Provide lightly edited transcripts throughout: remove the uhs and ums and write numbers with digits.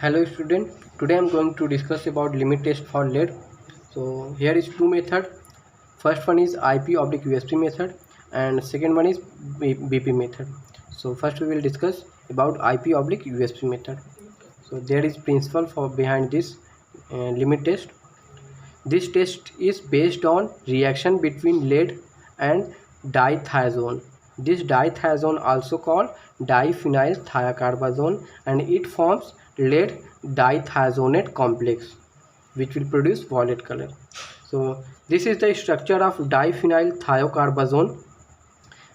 Hello student, today I am going to discuss about limit test for lead. So here is two method. First one is IP oblique USP method and second one is BP method. So first we will discuss about IP oblique USP method. So there is principle for behind this limit test. This test is based on reaction between lead and dithiazone. This dithiazone also called diphenyl thiacarbazone, and it forms lead dithiazonate complex which will produce violet color. So this is the structure of diphenyl thiacarbazone.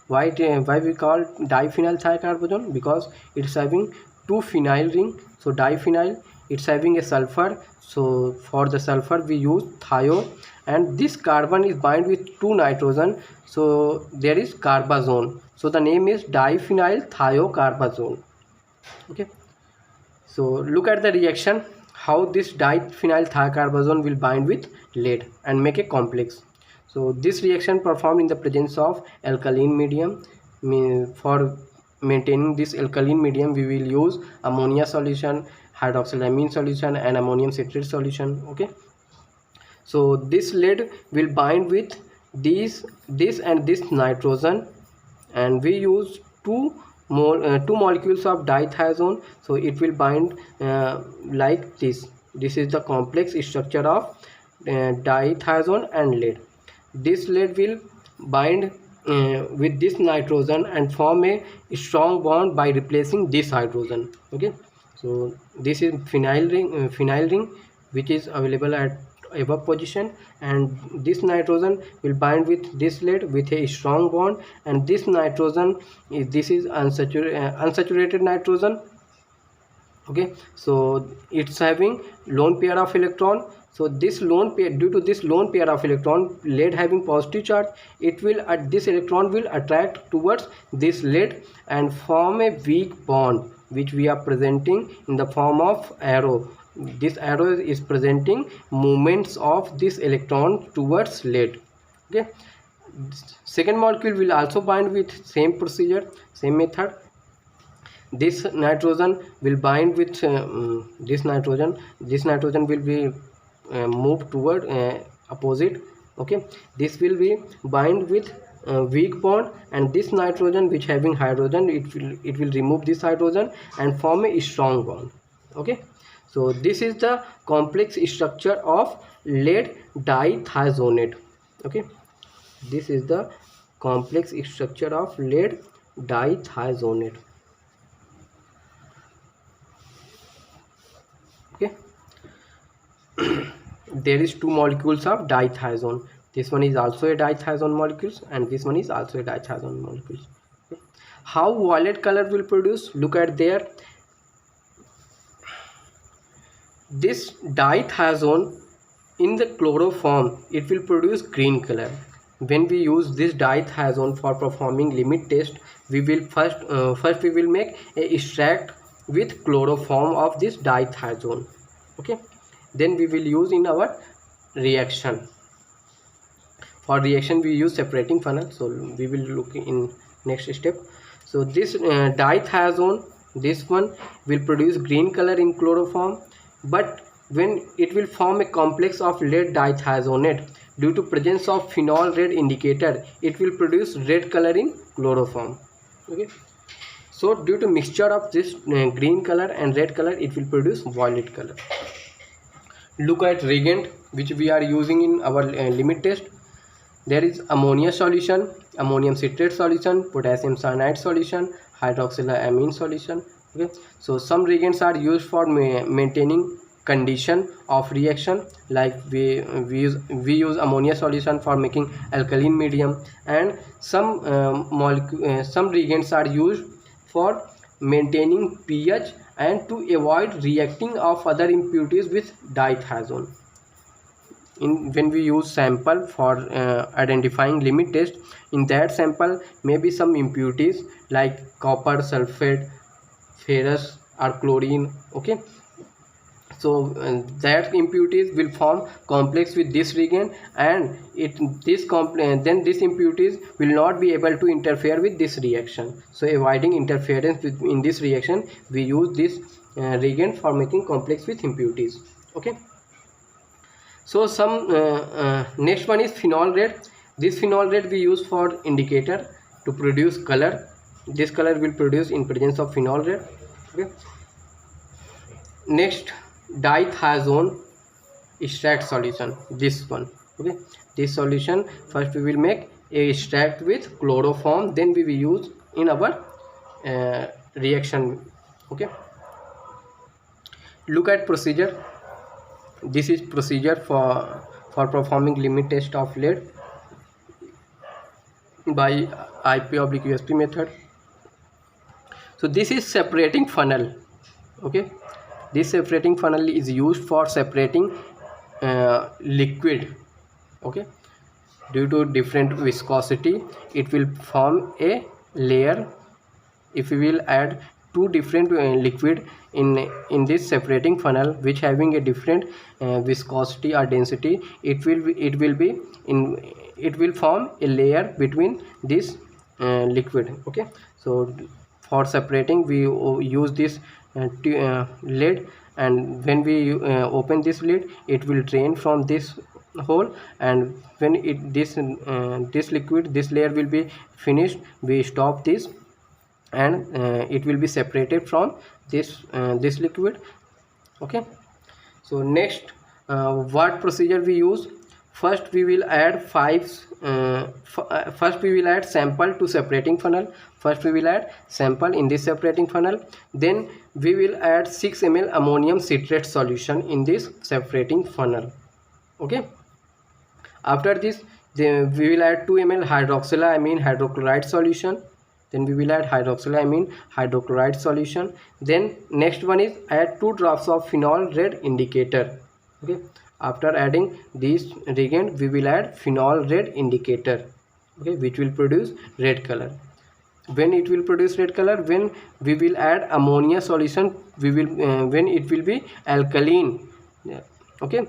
Why we call diphenyl thiacarbazone? Because it's having two phenyl ring. So diphenyl, it's having a sulfur, so for the sulfur we use thio, and this carbon is bind with two nitrogen, so there is carbazone, so the name is diphenyl thiocarbazone. Okay, so look at the reaction, how this diphenyl thiacarbazone will bind with lead and make a complex. So this reaction performed in the presence of alkaline medium. For maintaining this alkaline medium we will use ammonia solution, hydroxylamine solution and ammonium citrate solution. Okay, so this lead will bind with this and this nitrogen, and we use two molecules of dithiazone, so it will bind like this. This is the complex structure of dithiazone and lead. This lead will bind with this nitrogen and form a strong bond by replacing this hydrogen. Okay, so this is phenyl ring which is available at above position, and this nitrogen will bind with this lead with a strong bond, and this nitrogen this is unsaturated nitrogen. Okay, so it's having lone pair of electron. So this lone pair, due to this lone pair of electron, lead having positive charge, it will this electron will attract towards this lead and form a weak bond which we are presenting in the form of arrow. This arrow is presenting movements of this electron towards lead. Okay, second molecule will also bind with same procedure, same method. This nitrogen will bind with this nitrogen will be moved toward opposite. Okay, this will be bind with weak bond, and this nitrogen which having hydrogen, it will remove this hydrogen and form a strong bond. Okay, so this is the complex structure of lead dithiazonate. Okay, this is the complex structure of lead dithiazonate. Okay, there is two molecules of dithiazone. This one is also a dithiazone molecules, and this one is also a dithiazone molecules. Okay. How violet color will produce? Look at there. This dithiazone in the chloroform, it will produce green color. When we use this dithiazone for performing limit test, we will first we will make a extract with chloroform of this dithiazone. Okay, then we will use in our reaction. For reaction we use separating funnel, so we will look in next step. So this dithiazone, this one will produce green color in chloroform, but when it will form a complex of lead dithiazonate, due to presence of phenol red indicator, it will produce red color in chloroform. Okay, so due to mixture of this green color and red color, it will produce violet color. Look at reagent which we are using in our limit test. There is ammonia solution, ammonium citrate solution, potassium cyanide solution, hydroxylamine solution. Okay, so some reagents are used for maintaining condition of reaction, like we use ammonia solution for making alkaline medium, and some some reagents are used for maintaining pH and to avoid reacting of other impurities with dithiazone. When we use sample for identifying limit test, in that sample may be some impurities like copper sulfate, ferrous or chlorine. Okay, So that impurities will form complex with this reagent, and then this impurities will not be able to interfere with this reaction. So avoiding interference in this reaction, we use this reagent for making complex with impurities. Okay. So some next one is phenol red. This phenol red we use for indicator to produce color. This color will produce in presence of phenol red. Okay. Next, dithiazone extract solution. This one. Okay. This solution, first we will make a extract with chloroform, then we will use in our reaction. Okay. Look at procedure. This is procedure for performing limit test of lead by IP/USP method. So this is separating funnel. Okay, this separating funnel is used for separating liquid. Okay, due to different viscosity, it will form a layer. If we will add two different liquid in this separating funnel which having a different viscosity or density, it will form a layer between this liquid. Okay, so for separating we use this lid, and when we open this lid, it will drain from this hole, and when this liquid, this layer will be finished, we stop this, and it will be separated from this liquid. Okay, so next what procedure we use? First we will add first we will add sample to separating funnel. First we will add sample in this separating funnel, then we will add 6 ml ammonium citrate solution in this separating funnel. Okay, after this we will add 2 ml hydroxylamine hydrochloride solution, then we will add hydroxylamine hydrochloride solution. Then next one is add 2 drops of phenol red indicator. Okay, after adding this reagent, we will add phenol red indicator. Okay, which will produce red color. When it will produce red color, when we will add ammonia solution, we will when it will be alkaline. Okay,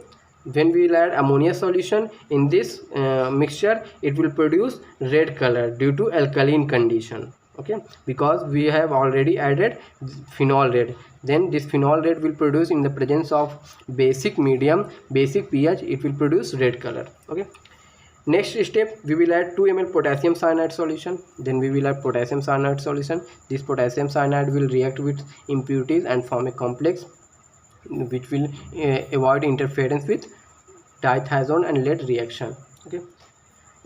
when we will add ammonia solution in this mixture, it will produce red color due to alkaline condition. Okay, because we have already added phenol red, then this phenol red will produce in the presence of basic medium, basic pH, it will produce red color. Okay, next step, we will add 2 ml potassium cyanide solution, then we will add potassium cyanide solution. This potassium cyanide will react with impurities and form a complex which will avoid interference with dithiazone and lead reaction. Okay,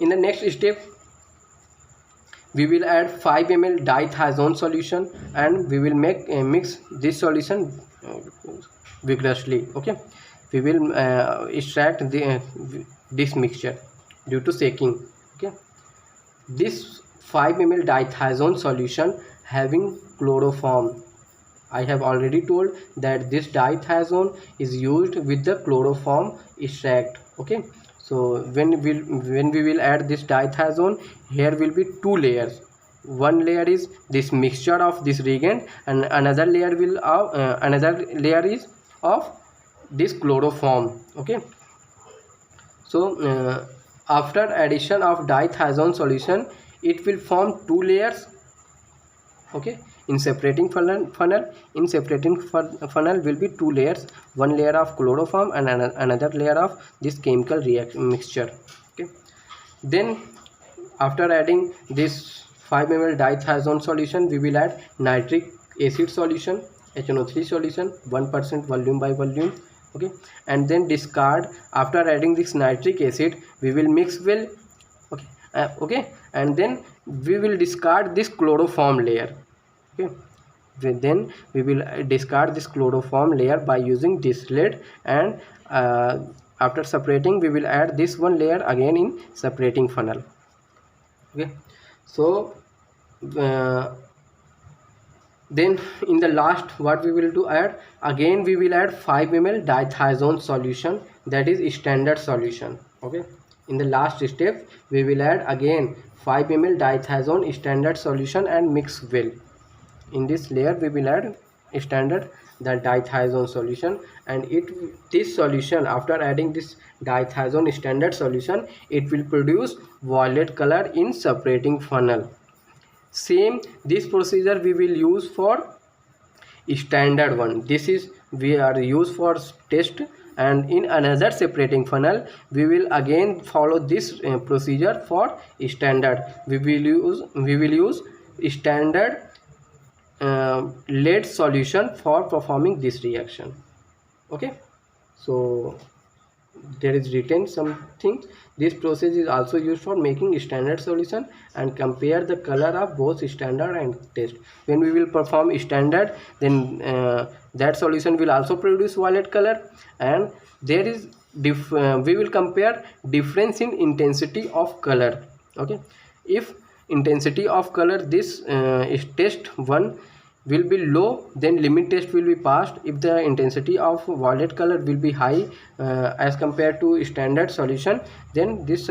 in the next step, we will add 5 ml dithiazone solution, and we will mix this solution vigorously. Okay, we will extract this mixture due to shaking. Okay, this 5 ml dithiazone solution having chloroform. I have already told that this dithiazone is used with the chloroform extract. Okay, so when we will add this dithiazone, here will be 2 layers. One layer is this mixture of this reagent, and another layer is of this chloroform. Okay, so after addition of dithiazone solution, it will form 2 layers. Okay, in separating funnel in separating funnel will be 2 layers, one layer of chloroform and another layer of this chemical reaction mixture. Okay, then after adding this 5 ml dithiazone solution, we will add nitric acid solution, HNO3 solution, 1% volume by volume. Okay, and then discard. After adding this nitric acid, we will mix well. Okay, and then we will discard this chloroform layer. Okay, then we will discard this chloroform layer by using this lead, and after separating, we will add this one layer again in separating funnel. Okay, so then in the last, what we will do, add again, we will add 5 ml dithiazone solution, that is standard solution. Okay, in the last step, we will add again 5 ml dithiazone standard solution and mix well. In this layer we will add the dithiazone solution, and this solution, after adding this dithiazone standard solution, it will produce violet color in separating funnel. Same this procedure we will use for standard one. This is we are used for test, and in another separating funnel we will again follow this procedure for standard. We will use standard lead solution for performing this reaction. Okay, so there is written something. This process is also used for making standard solution and compare the color of both standard and test. When we will perform standard, then that solution will also produce violet color, and there is we will compare difference in intensity of color. Okay, if intensity of color this is test 1 will be low, then limit test will be passed. If the intensity of violet color will be high as compared to standard solution, then this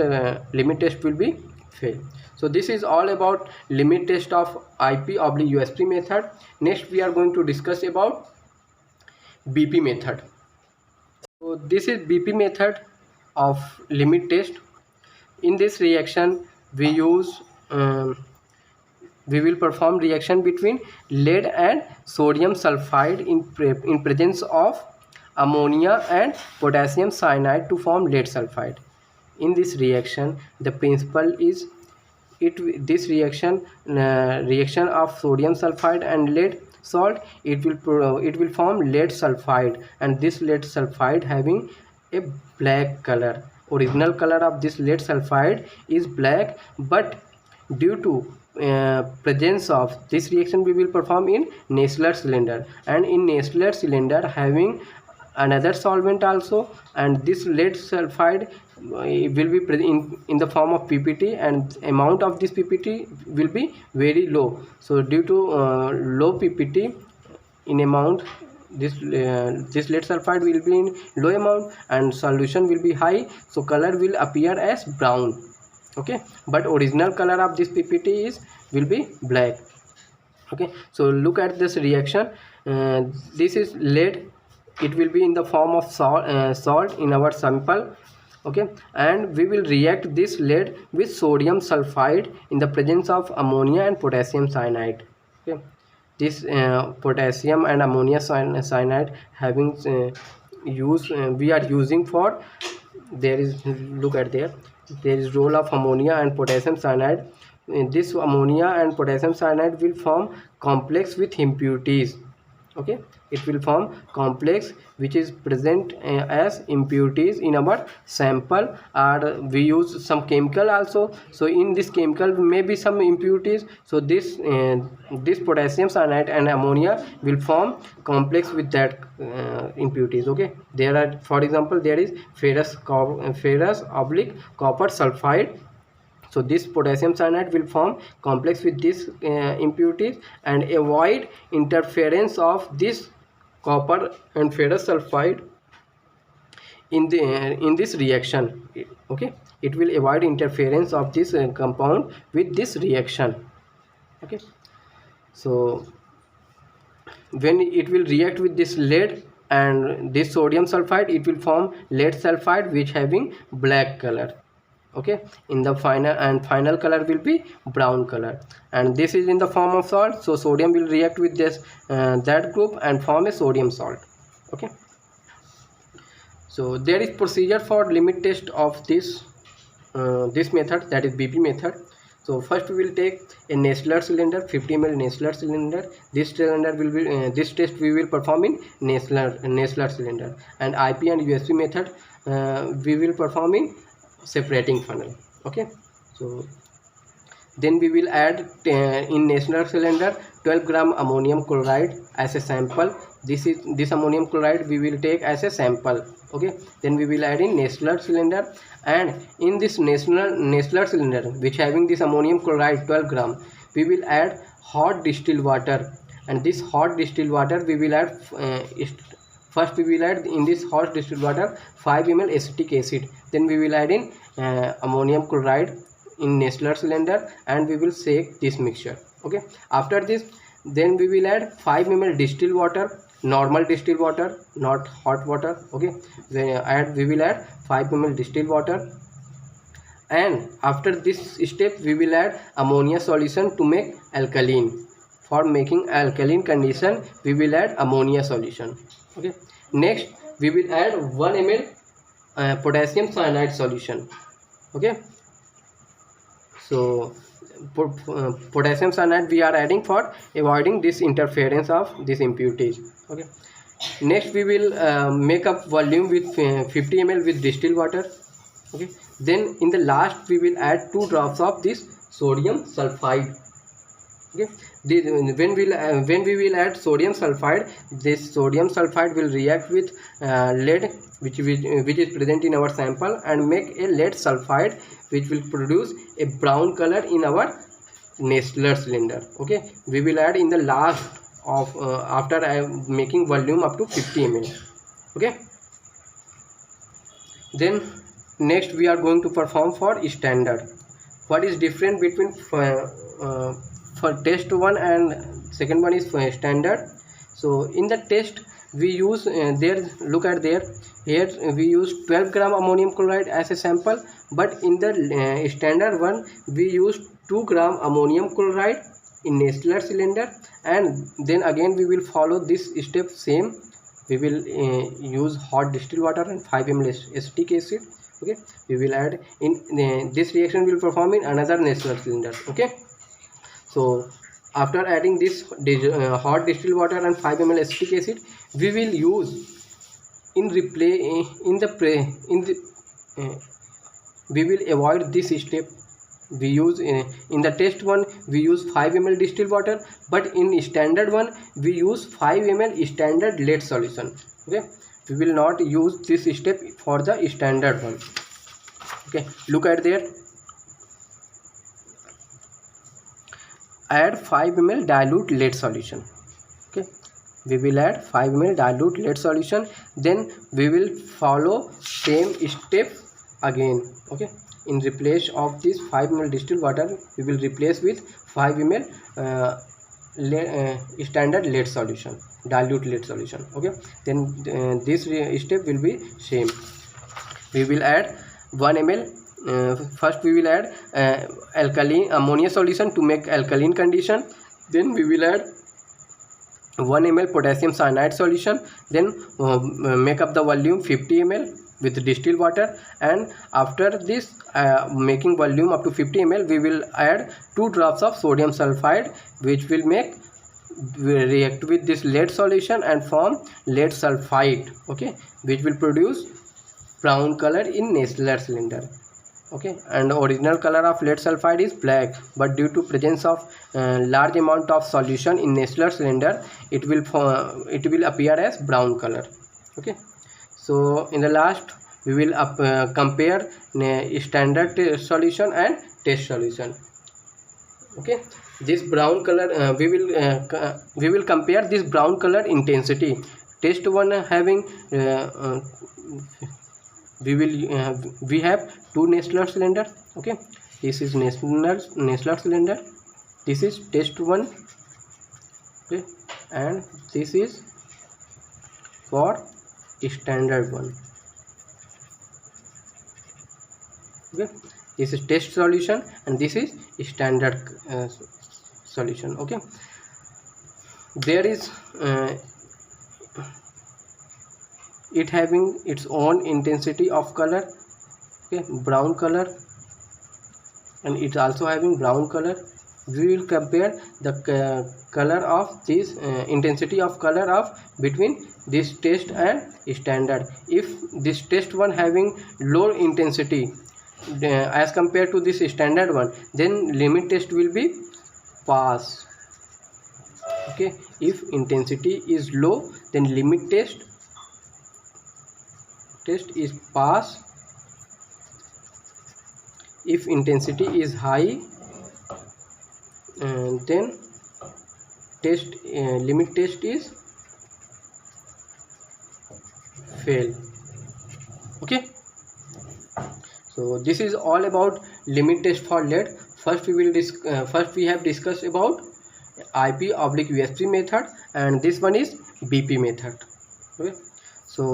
limit test will be fail. So this is all about limit test of IP/USP method. Next we are going to discuss about BP method. So this is BP method of limit test. In this reaction we use we will perform reaction between lead and sodium sulfide in presence of ammonia and potassium cyanide to form lead sulfide. In this reaction, the principle is this reaction of sodium sulfide and lead salt, it will form lead sulfide, and this lead sulfide having a black color. Original color of this lead sulfide is black, but due to presence of this reaction we will perform in Nessler cylinder, and in Nessler cylinder having another solvent also, and this lead sulfide will be in the form of PPT, and amount of this PPT will be very low. So due to low PPT in amount, this lead sulfide will be in low amount and solution will be high, so color will appear as brown. Okay, but original color of this PPT will be black. Okay, so look at this reaction. This is lead, it will be in the form of salt in our sample. Okay, and we will react this lead with sodium sulfide in the presence of ammonia and potassium cyanide. Okay, this potassium and ammonia cyanide having we are using for, there is, look at there is role of ammonia and potassium cyanide. This ammonia and potassium cyanide will form complex with impurities. Okay, it will form complex which is present as impurities in our sample, or we use some chemical also. So in this chemical may be some impurities, so this potassium cyanide and ammonia will form complex with that impurities. Okay, there are, for example, there is ferrous copper sulfide. So this potassium cyanide will form complex with this impurities and avoid interference of this copper and ferrous sulfide in this reaction. Okay, it will avoid interference of this compound with this reaction. Okay, so when it will react with this lead and this sodium sulfide, it will form lead sulfide which having black color. Okay, in the final color will be brown color, and this is in the form of salt, so sodium will react with this that group and form a sodium salt. Okay, so there is procedure for limit test of this method, that is BP method. So first we will take a Nessler cylinder, 50 ml Nessler cylinder. This cylinder will be this test we will perform in Nessler cylinder, and IP and USP method we will perform in separating funnel. Okay, so then we will add in Nessler cylinder 12 gram ammonium chloride as a sample. This ammonium chloride we will take as a sample. Okay, then we will add in Nessler cylinder, and in this Nessler cylinder which having this ammonium chloride 12 gram, we will add hot distilled water, and this hot distilled water we will add first we will add in this hot distilled water 5 ml acetic acid. Then we will add in ammonium chloride in Nessler cylinder, and we will shake this mixture. Okay, after this Then we will add 5 ml distilled water, normal distilled water, not hot water. Okay, then we will add 5 ml distilled water, and after this step we will add ammonia solution to make alkaline. For making alkaline condition we will add ammonia solution. Okay, next we will add 1 ml potassium cyanide solution. Okay, so potassium cyanide we are adding for avoiding this interference of these impurities. Okay, next we will make up volume with 50 ml with distilled water. Okay, then in the last we will add 2 drops of this sodium sulfide. Okay, when we will add sodium sulfide, this sodium sulfide will react with lead which is present in our sample and make a lead sulfide which will produce a brown color in our Nestler cylinder. Okay, we will add in the last of after making volume up to 50 ml. Okay, then next we are going to perform for standard. What is different between for test 1 and second one is for standard. So in the test we use there, look at there, here we use 12 gram ammonium chloride as a sample, but in the standard one we use 2 gram ammonium chloride in Nestler cylinder, and then again we will follow this step same. We will use hot distilled water and 5 ml acetic acid. Okay, we will add in this reaction will perform in another Nestler cylinder. Okay, so after adding this hot distilled water and 5 ml acetic acid, we will use we will avoid this step. We use in the test one we use 5 ml distilled water, but in standard one we use 5 ml standard lead solution. Okay, we will not use this step for the standard one. Okay, look at there, add 5 ml dilute lead solution. Okay, we will add 5 ml dilute lead solution, then we will follow same step again. Okay, in replace of this 5 ml distilled water we will replace with 5 ml standard lead solution, dilute lead solution. Okay, then this step will be same. We will add 1 ml first we will add alkaline ammonia solution to make alkaline condition, then we will add 1 ml potassium cyanide solution, then make up the volume 50 ml with distilled water, and after this making volume up to 50 ml we will add 2 drops of sodium sulfide which will react with this lead solution and form lead sulfide. Okay, which will produce brown color in Nestler cylinder. Okay, and the original color of lead sulfide is black, but due to presence of large amount of solution in Nestler cylinder it will appear as brown color. Okay, so in the last we will compare standard solution and test solution. Okay, this brown color we will compare this brown color intensity. Test one having we have 2 Nestler cylinder. Okay, this is Nestler cylinder, this is test 1. Okay, and this is for standard one. Okay, this is test solution and this is standard solution. Okay, there is it having its own intensity of color. Okay, brown color, and it's also having brown color. We will compare the color of this intensity of color of between this test and standard. If this test one having low intensity as compared to this standard one, then limit test will be pass. Okay, if intensity is low then limit test is pass. If intensity is high then limit test is fail. Okay, so this is all about limit test for lead. First we have discussed about IP/USB method, and this one is BP method. Okay, so